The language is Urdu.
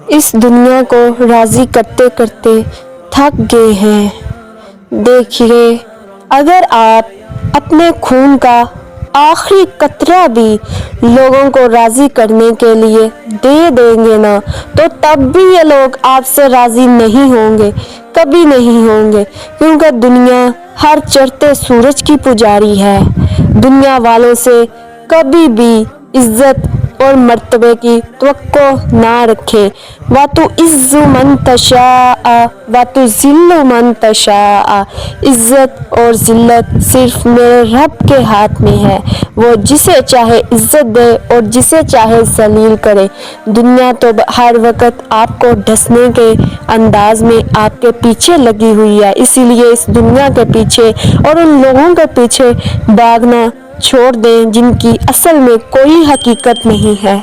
اس دنیا کو راضی کرتے کرتے تھک گئے ہیں۔ دیکھیے، اگر آپ اپنے خون کا آخری قطرہ بھی لوگوں کو راضی کرنے کے لیے دے دیں گے نا، تو تب بھی یہ لوگ آپ سے راضی نہیں ہوں گے، کبھی نہیں ہوں گے، کیونکہ دنیا ہر چڑھتے سورج کی پجاری ہے۔ دنیا والوں سے کبھی بھی عزت اور مرتبے کی توقع نہ رکھیں۔ وَتُعِزُّ مَن تَشَاءُ وَتُذِلُّ مَن تَشَاءُ۔ عزت اور ذلت صرف میرے رب کے ہاتھ میں ہے، وہ جسے چاہے عزت دے اور جسے چاہے ذلیل کرے۔ دنیا تو ہر وقت آپ کو ڈھسنے کے انداز میں آپ کے پیچھے لگی ہوئی ہے، اسی لیے اس دنیا کے پیچھے اور ان لوگوں کے پیچھے بھاگنا چھوڑ دیں جن کی اصل میں کوئی حقیقت نہیں ہے۔